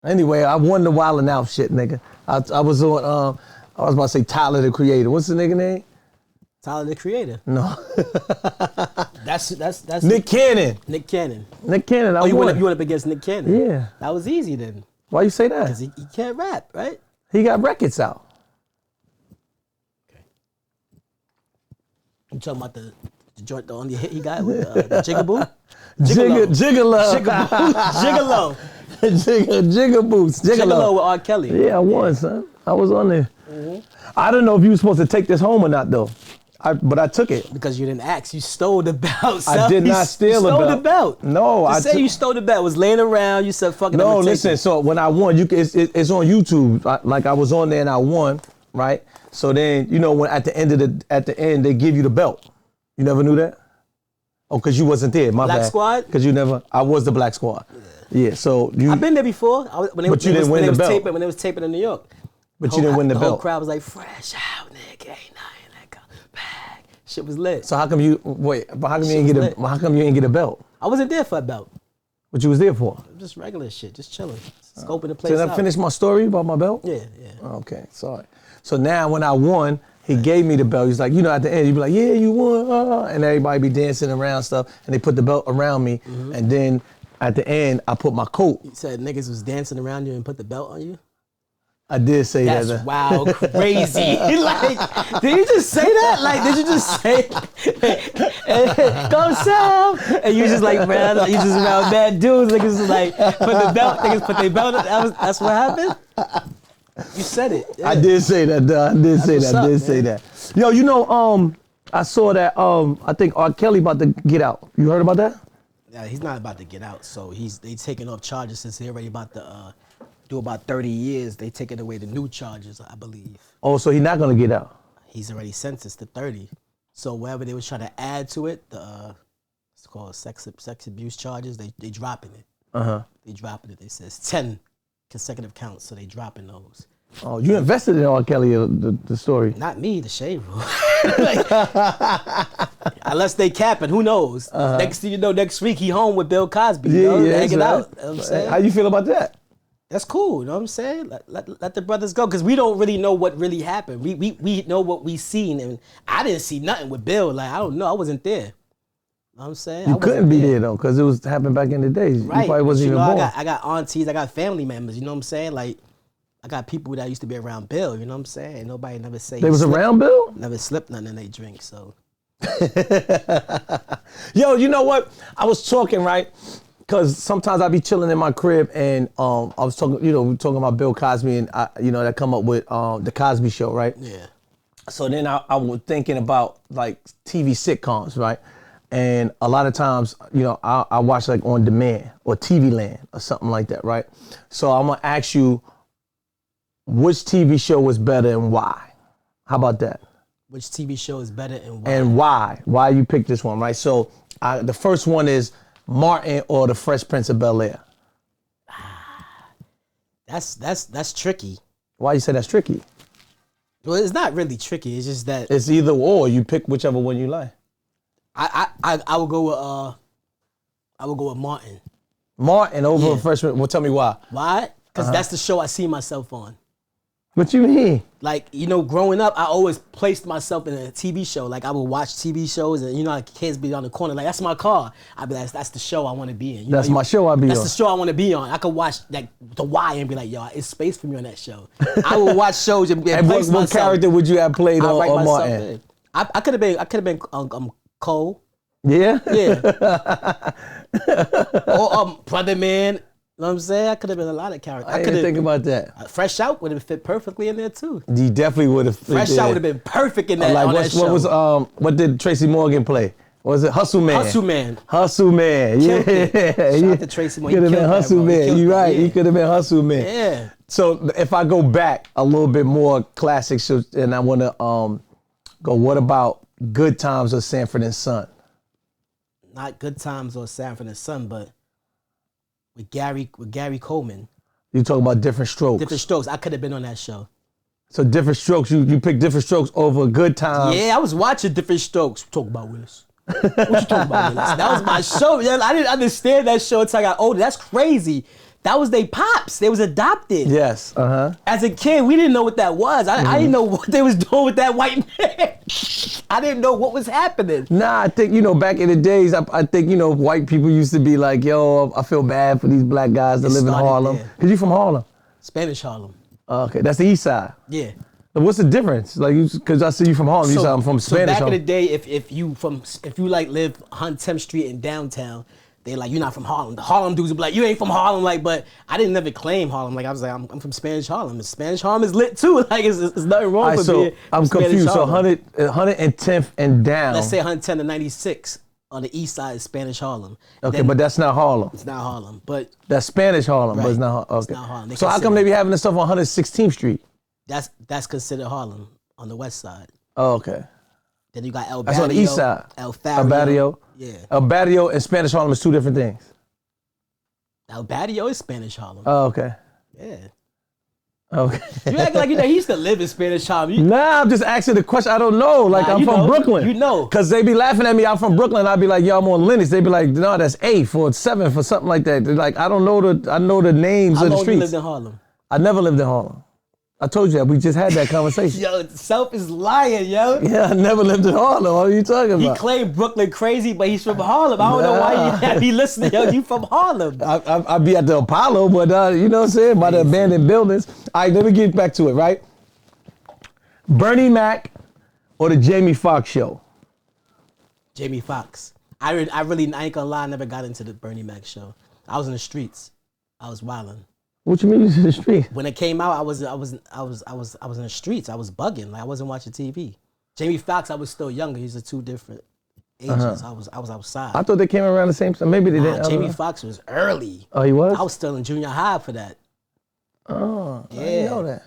Anyway, I won the Wildin' Out shit, nigga. I was on, I was about to say Tyler the Creator. What's the nigga name? Tyler the Creator. No. That's Nick Cannon. Nick Cannon. Nick Cannon, I won. won. You went up against Nick Cannon? Yeah. That was easy then. Why you say that? Because he can't rap, right? He got records out. Okay. You talking about the joint, the only hit he got with the Jigaboo? Gigolo. Jigaboots. Gigolo with R. Kelly. Yeah, I won, son. I was on there. I don't know if you were supposed to take this home or not, though. But I took it. Because you didn't ask. You stole the belt. I did not steal the belt. You stole the belt. No. I say you stole the belt. It was laying around. You said, fuck it. No, listen. So when I won, it's on YouTube. Like I was on there and I won, right? So then, you know, when at the end they give you the belt. You never knew that? Oh, because you wasn't there. My Black bad. Squad? Because you never. I was the Black Squad. Yeah. So you. I've been there before. When they was taping in New York. But you didn't win the belt. The whole crowd was like, fresh out, nigga, ain't nothing that go back. Shit was lit. So how come you didn't get a belt? I wasn't there for a belt. What you was there for? Just regular shit, just chilling, scoping the place out. Did I finish my story about my belt? Yeah. Okay, sorry. So now when I won, he gave me the belt. He's like, you know, at the end, he'd be like, yeah, you won. And everybody be dancing around stuff. And they put the belt around me. And then at the end, I put my coat. You said niggas was dancing around you and put the belt on you? I did say that. That's wild, crazy. Like, did you just say that? Like, did you just say, go Sam? And you just like, man, you just around bad dudes. Niggas was like, niggas put their belt on. That's what happened? You said it. Yeah. I did say that, though. I did say that. Yo, you know, I saw that, I think R. Kelly about to get out. You heard about that? Yeah, he's not about to get out. So they taking off charges since he already about to do about 30 years. They taking away the new charges, I believe. Oh, so he's not gonna get out? He's already sentenced to 30. So whatever they was trying to add to it, it's called sex abuse charges, they dropping it. They dropping it. They says 10 consecutive counts, so they dropping those. Oh, you invested in R. Kelly, the story? Not me, the Shade Room. Unless they capping, who knows? Next thing you know, next week he home with Bill Cosby, hanging out. You know what I'm saying? How you feel about that? That's cool, you know what I'm saying? Let the brothers go, because we don't really know what really happened. We know what we seen, and I didn't see nothing with Bill. Like, I don't know, I wasn't there. You know what I'm saying? You couldn't be there though, because it was happening back in the days. Right. You probably wasn't even born. I got aunties, I got family members, you know what I'm saying? Like, I got people that used to be around Bill, you know what I'm saying? Nobody never say they was around Bill? Never slipped nothing in they drink, so. Yo, you know what? I was talking, right? Because sometimes I be chilling in my crib and I was talking, you know, we talking about Bill Cosby and, that come up with the Cosby Show, right? Yeah. So then I was thinking about like TV sitcoms, right? And a lot of times, you know, I watch like On Demand or TV Land or something like that, right? So I'm gonna ask you, which TV show was better and why? How about that? Which TV show is better and why? And why? Why you picked this one, right? So the first one is Martin or The Fresh Prince of Bel-Air. That's tricky. Why you say that's tricky? Well, it's not really tricky. It's just that it's either or. You pick whichever one you like. I would go with Martin. Martin over Fresh Prince. Well, tell me why. Why? Because that's the show I see myself on. What you mean? Like, you know, growing up, I always placed myself in a TV show. Like, I would watch TV shows, and you know, like kids be on the corner, like, that's my car. I'd be like, that's the show I want to be in. That's my show I be on. That's the show I want to be on. I could watch like The Wire and be like, yo, it's space for me on that show. I would watch shows and place myself. What character would you have played on Martin? I could have been Cole. Yeah? Yeah. Or Brother Man. You know what I'm saying? I could have been a lot of characters. I didn't think about that. Fresh Out would have fit perfectly in there too. You definitely would have. Fresh Out would have been perfect in that, on that show. What did Tracy Morgan play? Was it Hustle Man? Hustle Man. Hustle Man. Yeah. Shout out to Tracy Morgan. Could have been Hustle Man. You're right. He could have been Hustle Man. Yeah. So if I go back a little bit more classic, and I want to go, what about Good Times or Sanford and Son? Not Good Times or Sanford and Son, but with Gary Coleman. You talk about Different Strokes. Different Strokes. I could have been on that show. So Different Strokes, you picked Different Strokes over Good Times. Yeah, I was watching Different Strokes. Talk about Willis. What you talking about, Willis? That was my show. Yeah, I didn't understand that show until I got older. That's crazy that was they pops. They was adopted. Yes. As a kid, we didn't know what that was. I didn't know what they was doing with that white man. I didn't know what was happening. Nah, I think, back in the days, I think, white people used to be like, yo, I feel bad for these black guys that live in Harlem. Because you from Harlem? Spanish Harlem. Okay, that's the east side. Yeah. What's the difference? Like, because I see you from Harlem, you said I'm from Spanish So back Harlem. in the day, if you like live on 10th Street in downtown, they like, you're not from Harlem. The Harlem dudes would be like, you ain't from Harlem. Like, but I didn't never claim Harlem. Like, I was like, I'm from Spanish Harlem. And Spanish Harlem is lit too. Like, it's nothing wrong with being I'm confused. So 110th and down. Let's say 110 to 96 on the east side is Spanish Harlem. Okay, but that's not Harlem. It's not Harlem, but that's Spanish Harlem, right. But it's not. Okay. It's not Harlem. So how come they be having this stuff on 116th Street? That's considered Harlem on the west side. Oh, okay. Then you got El Barrio. That's on the east side. El Barrio. Yeah. El Barrio and Spanish Harlem is two different things. El Barrio is Spanish Harlem. Oh, okay. Yeah. Okay. You act like he used to live in Spanish Harlem. Nah, I'm just asking the question. I don't know. Like, I'm from Brooklyn. You know. Because they be laughing at me. I'm from Brooklyn. I'd be like, yo, I'm on Lennox. They be like, no, that's 8th or 7th or something like that. They're like, I don't know I know the names of the streets. How long you lived in Harlem? I never lived in Harlem. I told you that. We just had that conversation. Yo, Self is lying, yo. Yeah, I never lived in Harlem. What are you talking about? He claimed Brooklyn crazy, but he's from Harlem. I don't know why he listening. Yo, you from Harlem. I'd be at the Apollo, but you know what I'm saying? By the abandoned buildings. All right, let me get back to it, right? Bernie Mac or the Jamie Foxx show? Jamie Foxx. I ain't gonna lie, I never got into the Bernie Mac show. I was in the streets. I was wilding. What you mean you was in the street? When it came out, I was in the streets. I was bugging. Like, I wasn't watching TV. Jamie Foxx, I was still younger. He's the two different ages. I was outside. I thought they came around the same time. Maybe they didn't. Jamie Foxx was early. Oh, he was? I was still in junior high for that. Oh, yeah. I didn't know that.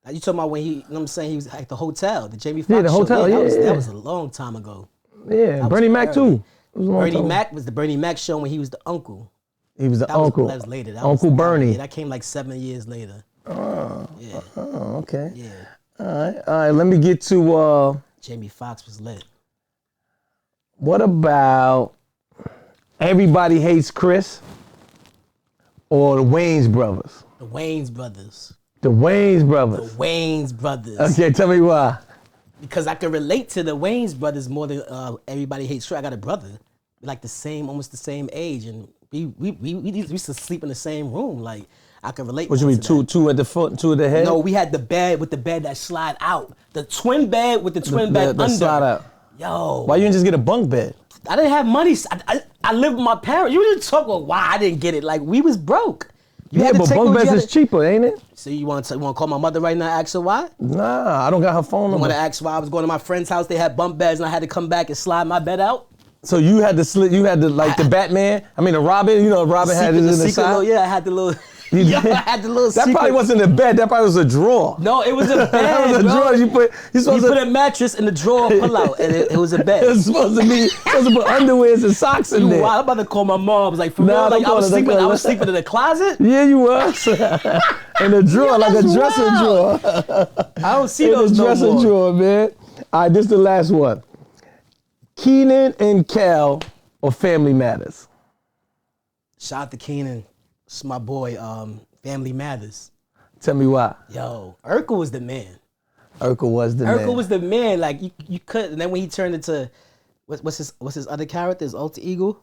Now, you talking about when he was at the hotel, the Jamie Foxx show? The hotel, show. That was a long time ago. Yeah, Bernie Mac too. Bernie Mac was the Bernie Mac show when he was the uncle. He was the uncle. That was later. Uncle Bernie. Yeah, that came like 7 years later. Oh. Yeah. Oh, okay. Yeah. All right. Let me get to. Jamie Foxx was lit. What about Everybody Hates Chris or the Wayans Brothers? The Wayans Brothers. The Wayans Brothers. The Wayans Brothers. Okay, tell me why. Because I can relate to the Wayans Brothers more than Everybody Hates Chris. I got a brother, like almost the same age, and we used to sleep in the same room. Like, I can relate. What you mean, two at the foot and two at the head? No, we had the bed with the bed that slide out. The twin bed with the twin bed under. Slide out. Yo. Why you didn't just get a bunk bed? I didn't have money. I lived with my parents. You didn't talk about why I didn't get it. Like, we was broke. Yeah, but bunk beds is cheaper, ain't it? So you want to call my mother right now and ask her why? Nah, I don't got her phone number. You want to ask why I was going to my friend's house, they had bump beds, and I had to come back and slide my bed out? So you had the Batman, the Robin, Robin had it in the side? Yeah, I had the little... Yo, I had the little That secret. probably wasn't a bed, that probably was a drawer. No, it was a bed, that was a bro. drawer. You put a mattress in the drawer, pull out, and it was a bed. It was supposed to put underwears and socks in there. I'm about to call my mom. I was like, for real? Like, I was sleeping in the closet? Yeah, you was. In a drawer, like a dresser drawer. I don't see those no more. In a dresser drawer, man. All right, this is the last one. Keenan and Kel or Family Matters? Shout out to Keenan. It's my boy, Family Matters. Tell me why. Yo, Urkel was the man. Urkel was the man. Urkel was the man. Like, you could, and then when he turned into, what's his other character, his alter ego?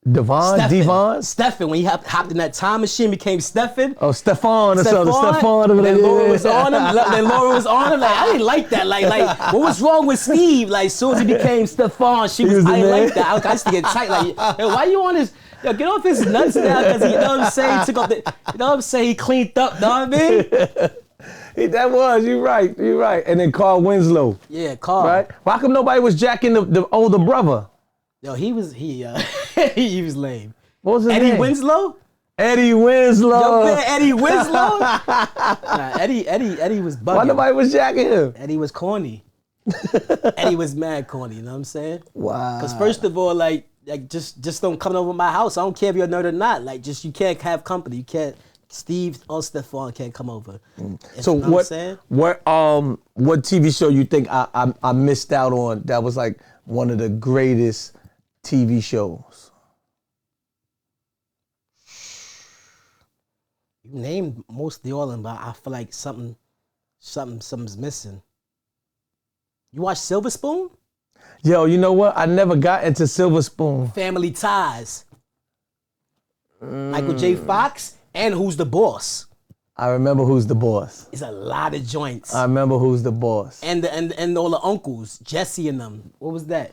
Devon? Stefan, when he hopped in that time machine, became Stefan. Oh, Stefan or something. Stefan. Then Laura was on him. Like, I didn't like that. Like, what was wrong with Steve? Like, as soon as he became Stefan, I didn't like that. I used to get tight. Like, hey, why you on this? Yo, get off his nuts now, because you know what I'm saying? He took off he cleaned up, know what I mean? That was, you're right. And then Carl Winslow. Yeah, Carl. Right? Why come nobody was jacking the older brother? Yo, he was lame. What was his name? Eddie Winslow? Eddie Winslow. Yo, man, Eddie Winslow? Nah, Eddie was bugging. Why nobody was jacking him? Eddie was corny. Eddie was mad corny, you know what I'm saying? Wow. Because first of all, like just don't come over my house. I don't care if you're a nerd or not. Like, just, you can't have company. You can't, Steve or Stefan can't come over. So what TV show you think I missed out on that was like one of the greatest TV shows? You named mostly all of them, but I feel like something's missing. You watch Silver Spoon? Yo, you know what? I never got into Silver Spoon. Family Ties. Michael J. Fox and Who's the Boss? I remember Who's the Boss. It's a lot of joints. I remember Who's the Boss. And all the uncles, Jesse and them. What was that?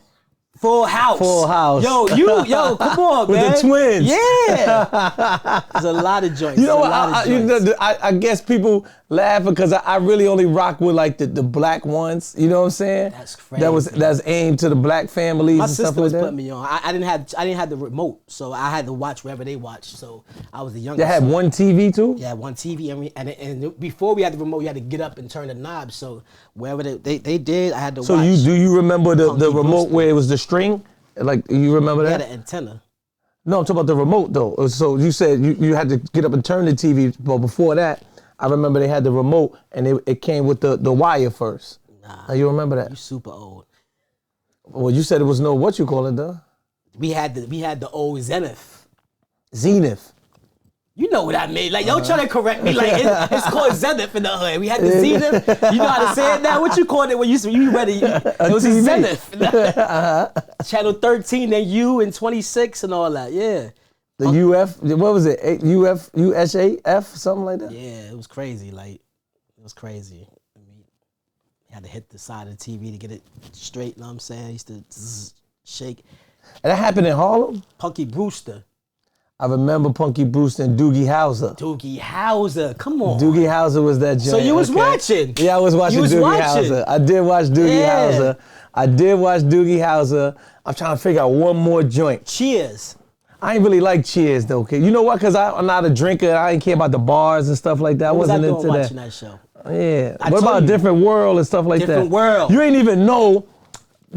Full House. Full House. Yo, come on, With man. the twins. Yeah. There's a lot of joints. You know what? Joints. I guess people laugh because I really only rock with like the black ones. You know what I'm saying? That's crazy. That's aimed to the black families My and stuff sister like was that. putting me on. I didn't have the remote, so I had to watch wherever they watched. So I was the youngest. They had one TV too? Yeah, one TV, and before we had the remote, you had to get up and turn the knob. So wherever they did, I had to watch. So do you remember the Punky remote Brewster. where it was the string? Like, you remember They that? had an antenna. No, I'm talking about the remote though. So you said you had to get up and turn the TV, but before that, I remember they had the remote and it came with the wire first. Nah, You remember that? you super old. Well, you said it was no, what you call it though? We had the old Zenith. Zenith. You know what I mean? Like, y'all trying to correct me. Like, it's called Zenith in the hood. We had the Zenith. You know how to say it now? What you called it when you ready? It was a TV. Zenith. Channel 13 and U and 26 and all that. Yeah. The UF, what was it? USAF, something like that? Yeah, it was crazy. Like, it was crazy. I mean, you had to hit the side of the TV to get it straight. You know what I'm saying? I used to shake. And that happened in Harlem? Punky Brewster. I remember Punky Brewster and Doogie Howser. Doogie Howser. Come on. Doogie Howser was that joint. So you was watching? Yeah, I was watching Doogie Howser. I did watch Doogie Howser. I did watch Doogie Howser. I'm trying to figure out one more joint. Cheers. I ain't really like Cheers though, okay? You know what? Because I'm not a drinker. I ain't care about the bars and stuff like that. I wasn't into that. Watching that show? Yeah. What about Different World and stuff like that? Different World. You ain't even know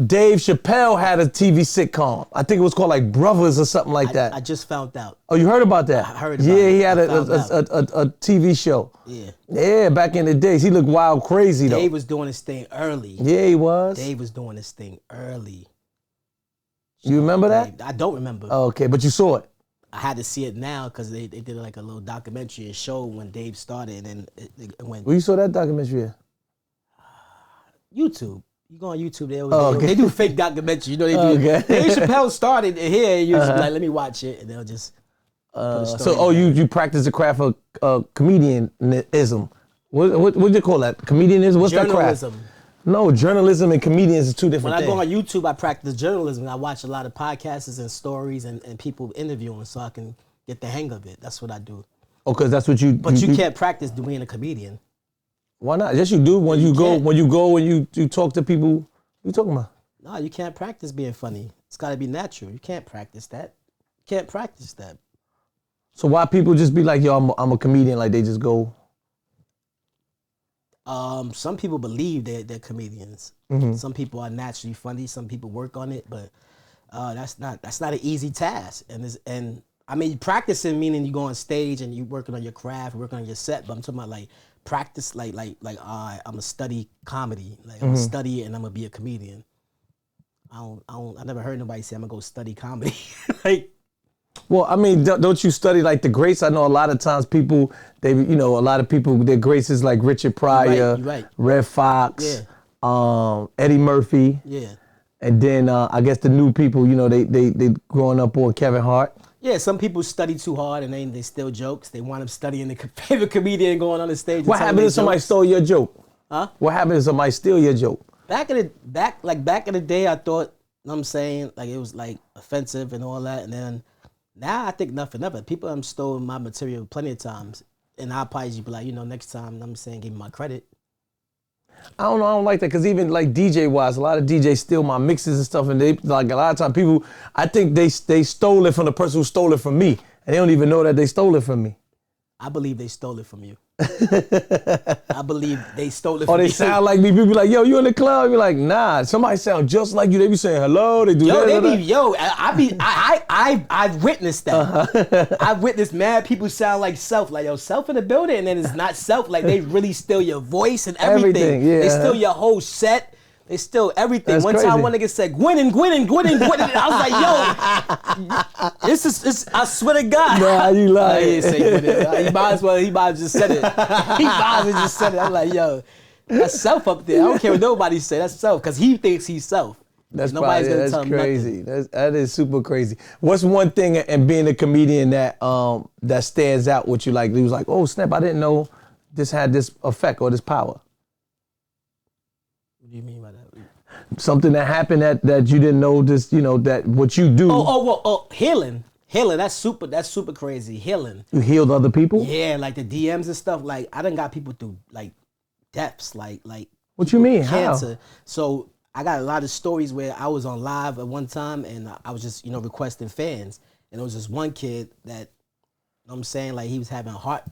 Dave Chappelle had a TV sitcom. I think it was called like Brothers or something like that. I just found out. Oh, you heard about that? I heard about it. Yeah, he had a I TV show. Yeah. Yeah, back in the days. He looked wild crazy though. Dave was doing his thing early. Yeah, he was. Dave was doing his thing early. You remember that? I don't remember. Oh, okay, but you saw it. I had to see it now because they did like a little documentary and show when Dave started, and then it went. Where you saw that documentary at? YouTube. You go on YouTube, okay. they do fake documentaries. You know they do. Okay. Dave Chappelle started here, and you're just like, let me watch it, and they'll just. You practice the craft of comedianism. What do you call that? Comedianism? What's that craft? Journalism. No, journalism and comedians is two different When I things. go on YouTube, I practice journalism. I watch a lot of podcasts and stories and people interviewing, so I can get the hang of it. That's what I do. Oh, because that's what you. But you can't practice being a comedian. Why not? Yes, you do. When you go and you talk to people. What you talking about? No, you can't practice being funny. It's got to be natural. You can't practice that. You can't practice that. So why people just be like, yo, I'm a comedian, like they just go? Some people believe they're comedians. Mm-hmm. Some people are naturally funny. Some people work on it, but that's not an easy task. And I mean, practicing meaning you go on stage and you working on your craft, working on your set. But I'm talking about like practice, like I'm gonna study comedy. Like I'm gonna study it and I'm gonna be a comedian. I never heard nobody say I'm gonna go study comedy. Like. Well, I mean, don't you study like the greats? I know a lot of times people, a lot of people, their greats is like Richard Pryor, right. Red Fox, Yeah. Eddie Murphy. Yeah. And then I guess the new people, they growing up on Kevin Hart. Yeah, some people study too hard and they steal jokes. They wind up studying the favorite comedian going on the stage. What happened if somebody stole your joke? Huh? What happened if somebody steal your joke? Back in the day, I thought, you know what I'm saying, like it was like offensive and all that, and then now I think nothing of it. People have stolen my material plenty of times, and I'll probably just be like, next time, you know what I'm saying, give me my credit. I don't know. I don't like that because even like DJ wise, a lot of DJs steal my mixes and stuff, and they like a lot of times people, I think they stole it from the person who stole it from me, and they don't even know that they stole it from me. I believe they stole it from you. I believe they stole it from you. Or they sound like me. People be like, yo, you in the club? You're like, nah. Somebody sound just like you. They be saying hello. They do that. I've witnessed that. I've witnessed mad people sound like Self. Like, yo, Self in the building, and then it's not Self. Like, they really steal your voice and everything. Yeah. They steal your whole set. They still everything. That's One crazy. time, one nigga said, Gwynn. I was like, yo, this is, I swear to God. Nah, you I lying. didn't say Gwynn. He might as well just said it. He might as well just said it. I'm like, yo, that's self up there. I don't care what nobody say. That's self, because he thinks he's self. That's Nobody's probably, gonna tell him crazy. nothing. That is super crazy. What's one thing in being a comedian that that stands out with you? Like, he was like, oh snap, I didn't know this had this effect or this power. What do you mean by that? Something that happened that you didn't know this, that what you do. Healing. That's super crazy. Healing. You healed other people? Yeah, like the DMs and stuff. Like, I done got people through like deaths, like What you mean? cancer. How? So I got a lot of stories where I was on live at one time and I was just, requesting fans. And there was this one kid that, you know what I'm saying, like he was having heart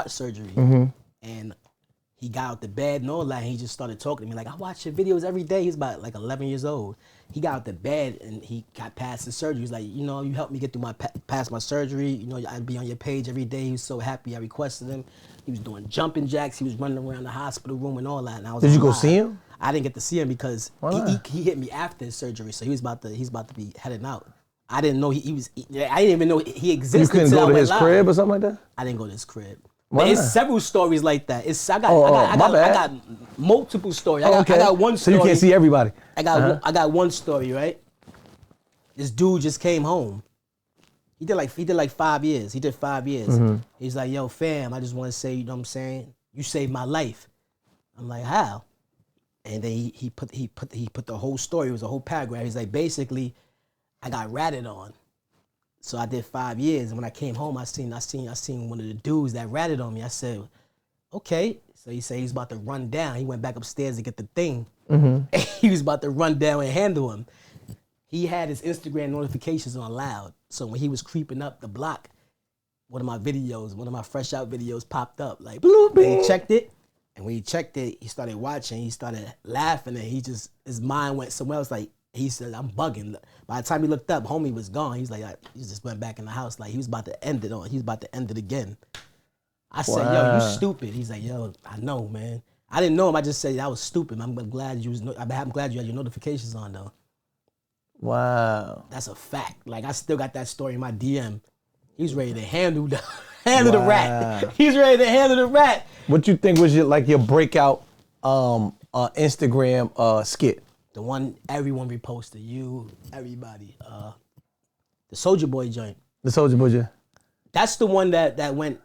surgery. Mm-hmm. And he got out the bed and all that, and he just started talking to me. Like, I watch your videos every day. He's about like 11 years old. He got out the bed and he got past his surgery. He's like, you helped me get through past my surgery. I'd be on your page every day. He was so happy I requested him. He was doing jumping jacks. He was running around the hospital room and all that. And I was Did you go live. see him? I didn't get to see him because he hit me after his surgery. So he's about to be heading out. I didn't know I didn't even know he existed. You couldn't go to his crib or something like that? I didn't go to his crib. Why But it's not? several stories like that. I my bad. got multiple stories. Okay. I got one story. So you can't see everybody. I got one story, right? This dude just came home. He did like 5 years. He did 5 years. Mm-hmm. He's like, yo, fam, I just want to say, you know what I'm saying? You saved my life. I'm like, how? And then he put the whole story. It was a whole paragraph. He's like, basically, I got ratted on. So I did 5 years, and when I came home, I seen one of the dudes that ratted on me. I said, okay. So he said he's about to run down. He went back upstairs to get the thing. Mm-hmm. He was about to run down and handle him. He had his Instagram notifications on loud. So when he was creeping up the block, one of my fresh out videos popped up, like bloop. And he checked it, and when he checked it, he started watching. He started laughing, and his mind went somewhere else. Like, he said, I'm bugging. By the time he looked up, homie was gone. He's like, he just went back in the house. Like, he was about to end it on. He was about to end it again. I said, yo, you stupid. He's like, yo, I know, man. I didn't know him. I just said that was stupid. I'm glad you had your notifications on though. Wow. That's a fact. Like, I still got that story in my DM. He's ready to handle the rat. He's ready to handle the rat. What you think was your breakout Instagram skit? The one everyone reposted, you, everybody. The Soulja Boy joint. The Soulja Boy joint. That's the one that went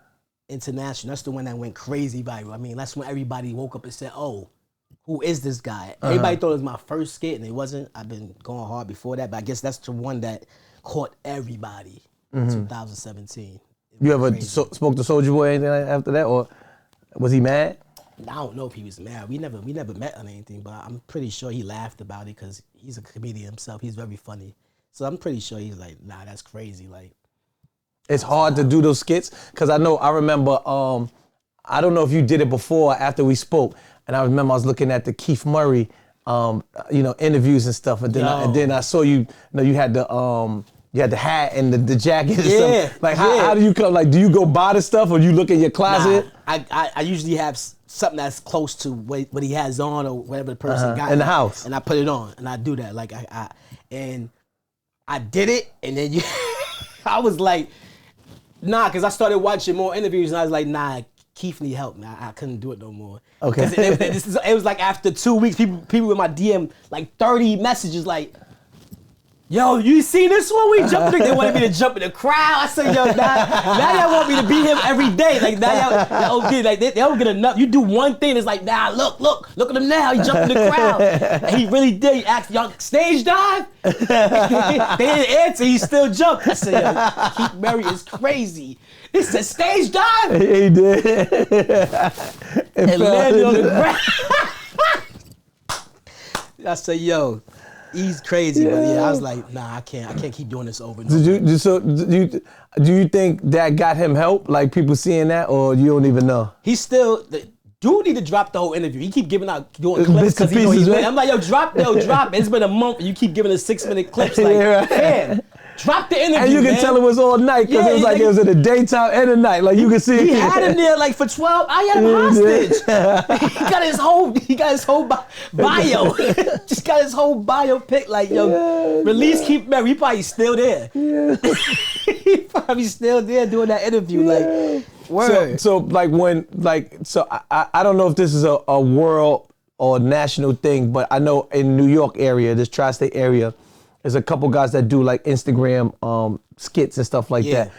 international. That's the one that went crazy viral. I mean, that's when everybody woke up and said, oh, who is this guy? Everybody thought it was my first skit, and it wasn't. I've been going hard before that, but I guess that's the one that caught everybody in 2017. You ever spoke to Soulja Boy or anything after that, or was he mad? I don't know if he was mad. We never met on anything, but I'm pretty sure he laughed about it because he's a comedian himself. He's very funny. So I'm pretty sure he's like, nah, that's crazy. Like, it's hard to do those skits because I remember, I don't know if you did it before or after we spoke, and I remember I was looking at the Keith Murray, interviews and stuff, and then I saw you had the hat and the jacket and stuff. Like, how do you come? Like, do you go buy the stuff or you look in your closet? Nah, I usually have something that's close to what he has on or whatever the person got in the house, and I put it on and I do that. Like I did it, and then I was like, nah, because I started watching more interviews and I was like, nah, Keith need help, man. I couldn't do it no more. Okay. It was like after 2 weeks, people in my DM, like 30 messages, like, yo, you see this one? We jumping. They wanted me to jump in the crowd. I said, yo, now y'all want me to beat him every day. Like, now y'all okay, like they don't get enough. You do one thing, it's like, nah, look at him now. He jumped in the crowd. And he really did. He asked, y'all stage dive? They didn't answer. He still jumped. I said, yo, Keith Murray is crazy. He said, stage dive? He did. And landed on the ground. I said, yo, he's crazy, but yeah, I was like, nah, I can't keep doing this over and over. Do you think that got him help? Like people seeing that, or you don't even know? He's still dude need to drop the whole interview. He keep doing clips because he know he's right? I'm like, yo, drop it. It's been a month and you keep giving us 6-minute clips. Like, Yeah, right. man, Drop the interview, And you can tell it was all night because it was like it was in the daytime and the night. Like you can see. He had him there like for 12. I had him hostage. He got his whole bio. Just got his whole bio pic. Like release Keith Murray. He probably still there. Yeah. He probably still there doing that interview. Like word. So like I don't know if this is a world or national thing, but I know in New York area, this tri-state area, there's a couple guys that do like Instagram skits and stuff like that.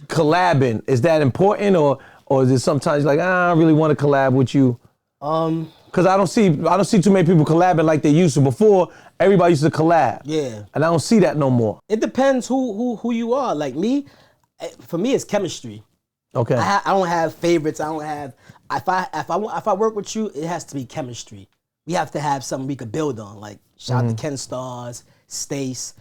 Collabing, is that important or is it sometimes like I really want to collab with you? Because I don't see too many people collabing like they used to. Before, everybody used to collab. Yeah. And I don't see that no more. It depends who you are. Like me, for me it's chemistry. Okay. I don't have favorites. I don't have if I work with you, it has to be chemistry. We have to have something we could build on. Like shout out to Ken Stars, Stace,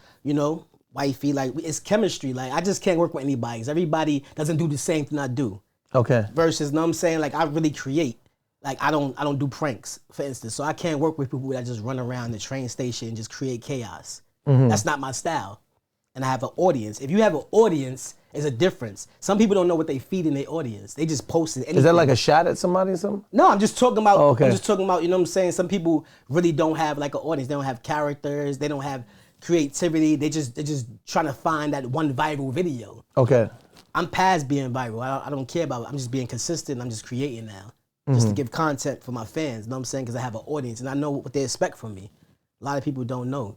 wifey. Like it's chemistry. Like I just can't work with anybody because everybody doesn't do the same thing I do. Okay. Versus, know what I'm saying? Like I really create. Like I don't do pranks, for instance. So I can't work with people that just run around the train station and just create chaos. That's not my style. And I have an audience. If you have an audience, it's a difference. Some people don't know what they feed in their audience. They just post it. Is that like a shot at somebody or something? No, I'm just talking about. Okay. I'm just talking about. You know what I'm saying? Some people really don't have like an audience. They don't have characters. They don't have creativity. They're just trying to find that one viral video. Okay. I'm past being viral. I don't care about it. I'm just being consistent. I'm just creating now. Just to give content for my fans. You know what I'm saying? Because I have an audience and I know what they expect from me. A lot of people don't know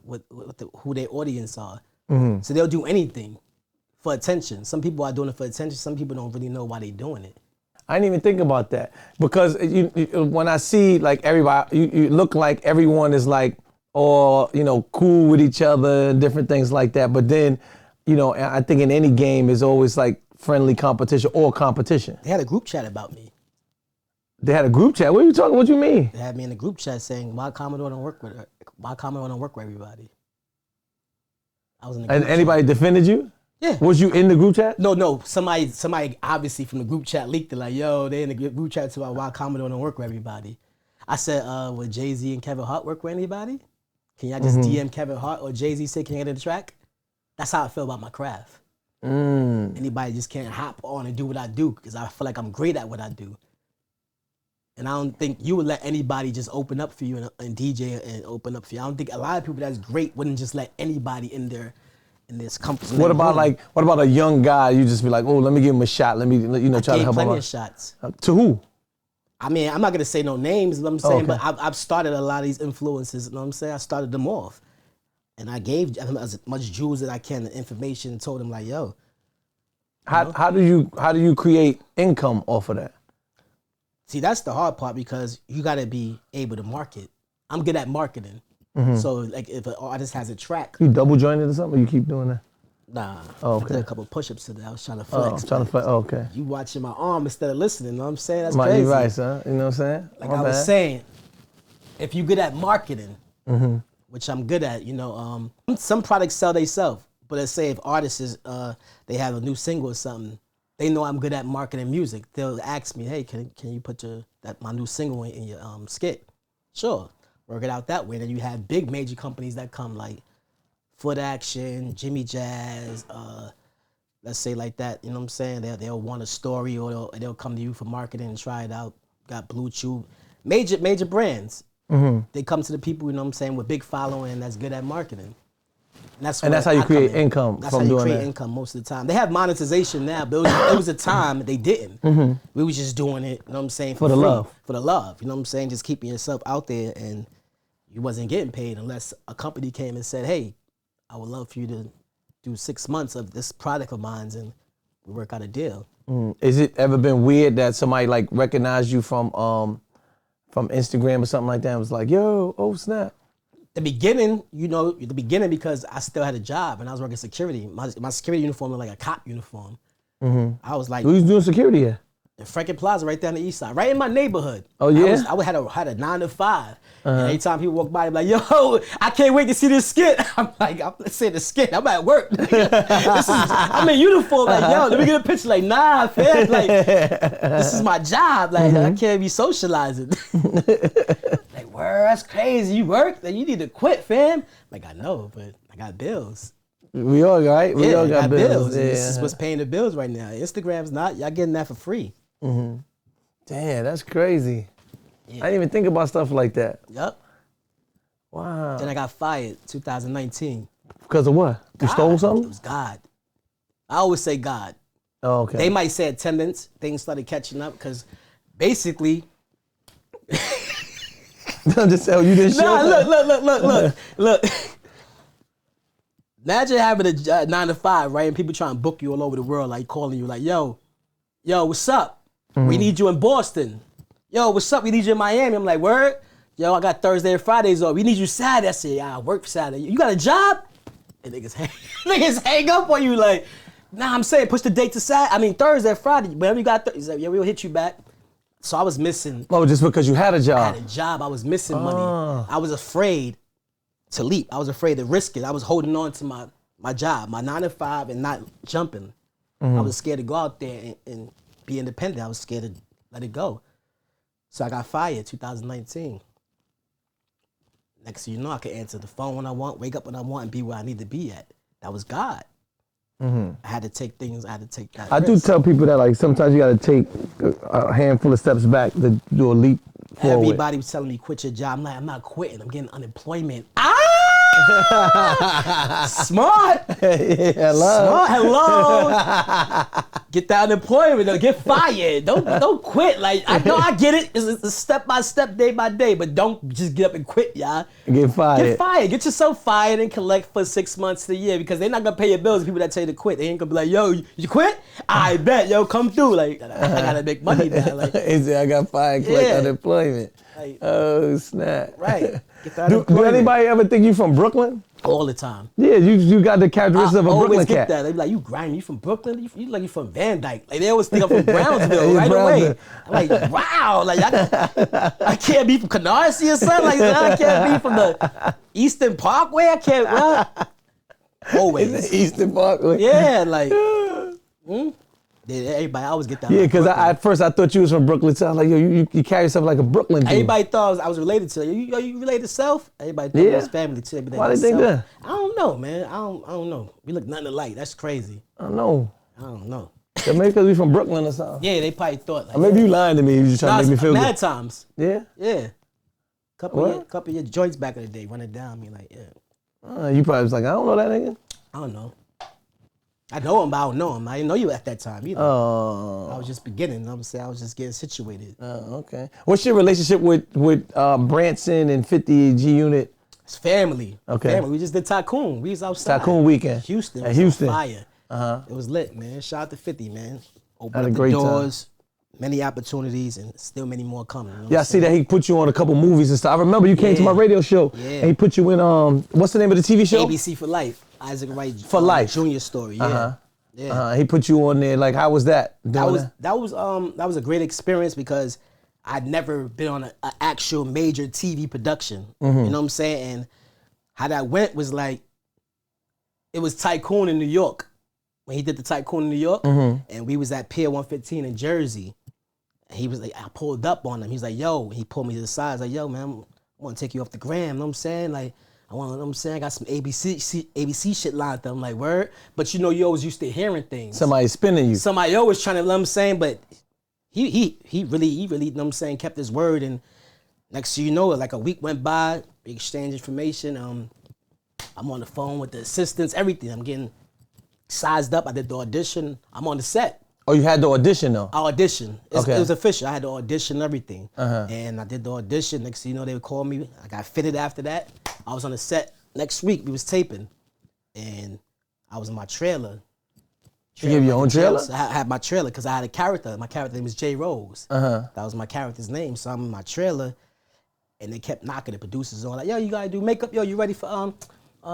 who their audience are. So they'll do anything for attention. Some people are doing it for attention. Some people don't really know why they're doing it. I didn't even think about that because when I see like everybody, you look like everyone is like all cool with each other and different things like that. But then, I think in any game is always like friendly competition or competition. They had a group chat about me. They had a group chat. What are you talking? What you mean? They had me in a group chat saying, "Why Commodore don't work with her? Why Commodore don't work with everybody?" I was in the group And anybody chat. defended you? Yeah. Was you in the group chat? No. Somebody obviously from the group chat leaked it. Like, yo, they in the group chat about why Commodore don't work with everybody. I said, would Jay-Z and Kevin Hart work with anybody? Can y'all just DM Kevin Hart or Jay-Z say, can you get in the track? That's how I feel about my craft. Anybody just can't hop on and do what I do because I feel like I'm great at what I do. And I don't think you would let anybody just open up for you and DJ and open up for you. I don't think a lot of people that's great wouldn't just let anybody in this company. What about a young guy? You just be like, oh, let me give him a shot. Let me, try to help him out. Plenty of shots. To who? I mean, I'm not gonna say no names. You know what I'm saying, but I've started a lot of these influences. You know what I'm saying? I started them off, and I gave them as much jewels as I can, the information, and told them like, yo. How do you create income off of that? See, that's the hard part because you got to be able to market. I'm good at marketing. So, like, if an artist has a track. You double jointed or something? Or you keep doing that? Nah. Oh, I did a couple push-ups today. I was trying to flex. Okay. You watching my arm instead of listening. You know what I'm saying? That's crazy. You're right, son. You know what I'm saying? Like I was saying, if you're good at marketing, which I'm good at, some products sell themselves. But let's say if artists they have a new single or something, they know I'm good at marketing music. They'll ask me, hey, can you put my new single in your skit? Sure. Work it out that way. Then you have big major companies that come like Foot Action, Jimmy Jazz, let's say like that. You know what I'm saying? They'll want a story or they'll come to you for marketing and try it out. Got Blue Chew. Major brands. They come to the people, you know what I'm saying, with big following that's good at marketing. And that's how you create income. That's how you create income most of the time. They have monetization now, but it was a time they didn't. We was just doing it, you know what I'm saying, for the love. For the love, you know what I'm saying? Just keeping yourself out there and you wasn't getting paid unless a company came and said, hey, I would love for you to do 6 months of this product of mine and we work out a deal. Is it ever been weird that somebody like recognized you from Instagram or something like that and was like, yo, oh snap? The beginning because I still had a job and I was working security. My security uniform was like a cop uniform. I was like, who was doing security here? In Franklin Plaza, right down the east side, right in my neighborhood. Oh yeah, I had a 9 to 5. And every time people walk by, they're like, "Yo, I can't wait to see this skit." I'm like, "Let's say the skit. I'm at work. I'm in uniform. Like, yo, let me get a picture. Like, nah, fam. Like, this is my job. Like, I can't be socializing." Like, word, that's crazy. You work? Like, you need to quit, fam. Like, I know, but I got bills. We all right. We all got bills. Yeah. This is what's paying the bills right now. Instagram's not. Y'all getting that for free. Mm-hmm. Damn, that's crazy. Yeah. I didn't even think about stuff like that. Yep. Wow. Then I got fired 2019. Because of what? You stole It something? was God. I always say God. Oh, okay. They might say attendance. Things started catching up because basically. Just tell you didn't show up. Look. Imagine having a 9 to 5, right? And people trying to book you all over the world, like calling you, like, yo, what's up? We need you in Boston. Yo, what's up? We need you in Miami. I'm like, word? Yo, I got Thursday and Fridays off. We need you Saturday. I said, yeah, I work Saturday. You got a job? And niggas hang up on you like, nah, I'm saying push the date to Thursday, Friday. Whenever you got He's like, yeah, we'll hit you back. So I was missing. Oh, just because you had a job? I had a job. I was missing money. I was afraid to leap. I was afraid to risk it. I was holding on to my job, my 9 to 5, and not jumping. I was scared to go out there and be independent. I was scared to let it go. So I got fired 2019. Next thing you know, I could answer the phone when I want, wake up when I want, and be where I need to be at. That was God. I had to take that I do tell people that, like, sometimes you got to take a handful of steps back to do a leap forward. Everybody was telling me, quit your job. I'm like, I'm not quitting. I'm getting unemployment. Smart. Hello. Smart. Hello. Get that unemployment. Though. Get fired. Don't quit. Like, I know I get it. It's a step by step, day by day. But don't just get up and quit, y'all. Get fired. Get fired. Get yourself fired and collect for 6 months to a year because they're not gonna pay your bills. People that tell you to quit, they ain't gonna be like, yo, you quit? I bet. Yo, come through. Like, I gotta make money now. Like, I got fired. Collect unemployment. Like, oh snap! Right. Do anybody ever think you from Brooklyn? All the time. Yeah, you got the characteristics of a Brooklyn always get cat. that. They be like, you grimy, you from Brooklyn? You like you from Van Dyke. Like they always think I'm from Brownsville right away. I'm like, wow, like I can't be from Canarsie or something. Like I can't be from the Eastern Parkway. I can't. Well, always Eastern Parkway. Yeah, like. Everybody always get that. Yeah, because at first I thought you was from Brooklyn. So I was like, yo, you carry yourself like a Brooklyn dude. Everybody thought I was related to you. You related to Self? Everybody thought it was family too. Why they think that? I don't know, man. I don't know. We look nothing alike. That's crazy. I don't know. Maybe because we from Brooklyn or something. Yeah, they probably thought like. Or maybe you lying to me. You just trying to make me feel mad good. times. Yeah? Yeah. Couple of your joints back in the day, running down me like, yeah. You probably was like, I don't know that nigga. I don't know. I know him, but I don't know him. I didn't know you at that time either. Oh. I was just beginning. I'm saying I was just getting situated. Oh, okay. What's your relationship with Branson and 50 G Unit? It's family. Okay. Family. We just did Tycoon. We was outside. Tycoon weekend. Houston. At Houston. Fire. It was lit, man. Shout out to 50, man. Had a Opened great the doors, many opportunities, and still many more coming. You know yeah, I see that he put you on a couple movies and stuff. I remember you came to my radio show. Yeah. And he put you in what's the name of the TV show? ABC for Life. Isaac Wright for Life. Junior story. Yeah. He put you on there. Like, how was that? That was a great experience because I'd never been on an actual major TV production. You know what I'm saying? And how that went was like, it was Tycoon in New York. When he did the Tycoon in New York, and we was at Pier 115 in Jersey. And he was like, I pulled up on him. He's like, yo, he pulled me to the side. I was like, yo, man, I want to take you off the gram. You know what I'm saying? Like, I got some ABC shit lined up. I'm like, word? But you always used to hearing things. Somebody spinning you. Somebody always trying to, you know what I'm saying? But he really, you know what I'm saying, kept his word. And next thing you know, like a week went by, we exchanged information. I'm on the phone with the assistants, everything. I'm getting sized up. I did the audition. I'm on the set. Oh, you had the audition though? I auditioned. It Okay. was official. I had to audition everything. And I did the audition. Next thing you know, they would call me. I got fitted after that. I was on the set next week. We was taping. And I was in my trailer. You gave your own trailer? So I had my trailer because I had a character. My character name was J. Rose. That was my character's name. So I'm in my trailer. And they kept knocking the producers on. Like, yo, you got to do makeup. Yo, you ready for...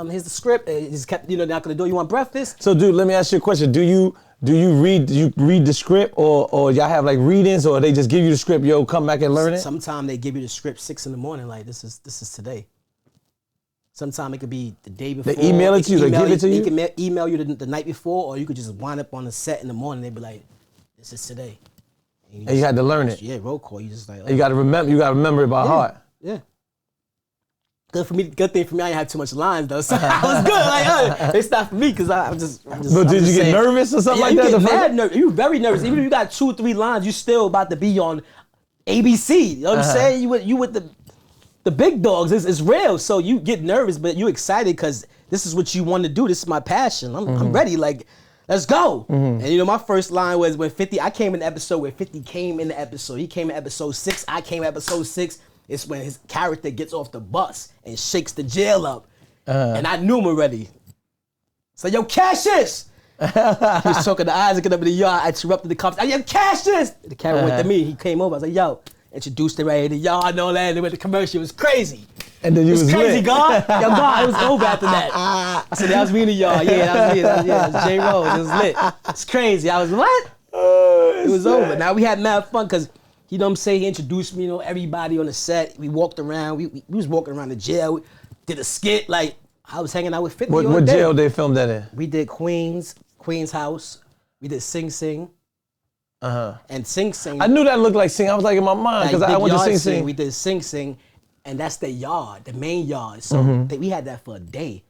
here's the script. They just kept, knocking the door. You want breakfast? So, dude, let me ask you a question. Do you read the script, or y'all have like readings, or they just give you the script? Yo, come back and learn it. Sometimes they give you the script 6 in the morning. Like this is today. Sometimes it could be the day before. They email it to you. They give it to you. They can email you the night before, or you could just wind up on the set in the morning. They'd be like, "This is today." And you had to learn it. Yeah, roll call. You just like. You got to remember. You got to remember it by heart. Yeah. Good thing for me, I didn't have too much lines though, so I was good. Like, it's not for me because I'm just. But did you get nervous or something like that? You get mad nervous. You very nervous. Even if you got 2 or 3 lines, you still about to be on ABC. You know what I'm saying? You with the big dogs. It's real. So you get nervous, but you excited because this is what you want to do. This is my passion. I'm ready. Like, let's go. And you know, my first line was when 50. I came in the episode where 50 came in the episode. He came in episode 6. I came in episode 6. It's when his character gets off the bus and shakes the jail up. And I knew him already. So, yo, Cassius! He was talking to Isaac up in the yard. I interrupted the conversation. Yo, Cassius! The camera went to me. He came over. I was like, yo, introduced him right in the yard and all that. And then went to commercial. It was crazy. And then you was crazy, lit. God. Yo, God, it was over after that. I said, that was me in the yard. Yeah, that was me. That was J. Rose. It was lit. It's crazy. I was, what? It was over. Now, we had mad fun because you know what I'm saying? He introduced me, you know, everybody on the set. We walked around. We was walking around the jail. We did a skit. Like, I was hanging out with 50 What jail they filmed that in? We did Queens House. We did Sing Sing. And Sing Sing. I knew that looked like Sing. I was like in my mind because I went to Sing Sing. We did Sing Sing, and that's the yard, the main yard. So we had that for a day.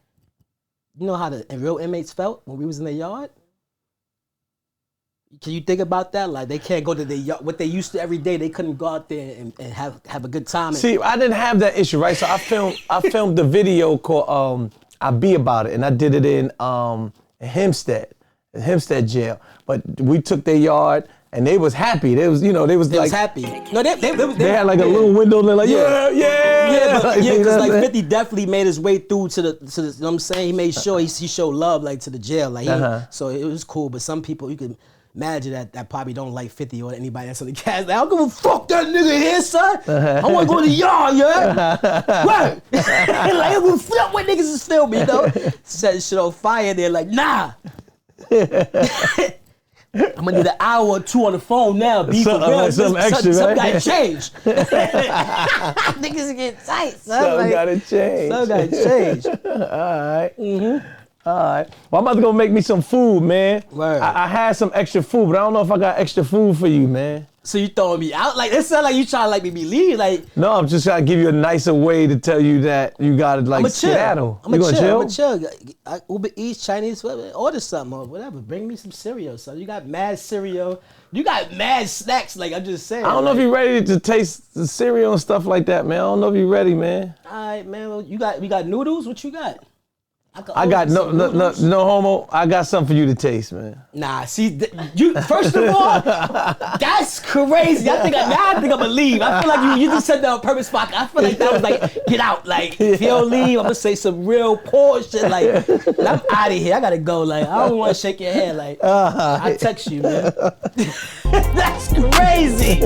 You know how the real inmates felt when we was in the yard? Can you think about that? Like, they can't go to their yard. What they used to every day, they couldn't go out there and have a good time. See, I didn't have that issue, right? So I filmed the video called "I Be About It," and I did it in Hempstead jail. But we took their yard, and they was happy. They was happy. No, they had like a little window, and they're like, yeah. Because like 50 definitely made his way through to the you know what I'm saying? He made sure he showed love like to the jail. Like so it was cool. But some people you could imagine that probably don't like 50 or anybody that's on the cast. Like, I don't give a fuck that nigga here, son. I want to go to the yard, yeah? Right. Like, I don't give a fuck what niggas is filming, you know? Set shit on fire. They're like, nah. I'm gonna need an hour or 2 on the phone now. Be for real. Some extra, some right? gotta change. Niggas get tight, son. Some gotta change. Some gotta change. All right. All right. Well, I'm about to go make me some food, man. Word. I had some extra food, but I don't know if I got extra food for you, man. So you throwing me out? Like, it sound like you trying to like me leave. Like, no, I'm just trying to give you a nicer way to tell you that you gotta like skedaddle. I'm gonna chill. Uber Eats, Chinese, whatever, order something or whatever. Bring me some cereal. So you got mad cereal. You got mad snacks. Like, I'm just saying. I don't know if you're ready to taste the cereal and stuff like that, man. I don't know if you're ready, man. All right, man. Well, we got noodles. What you got? I got no homo. I got something for you to taste, man. Nah, see, you first of all, that's crazy. I think I'm gonna leave. I feel like you just said that on purpose. I feel like that was like, get out. Like, if you don't leave, I'm gonna say some real poor shit. Like, I'm out of here. I gotta go. Like, I don't want to shake your hand. Like, I text you, man. That's crazy.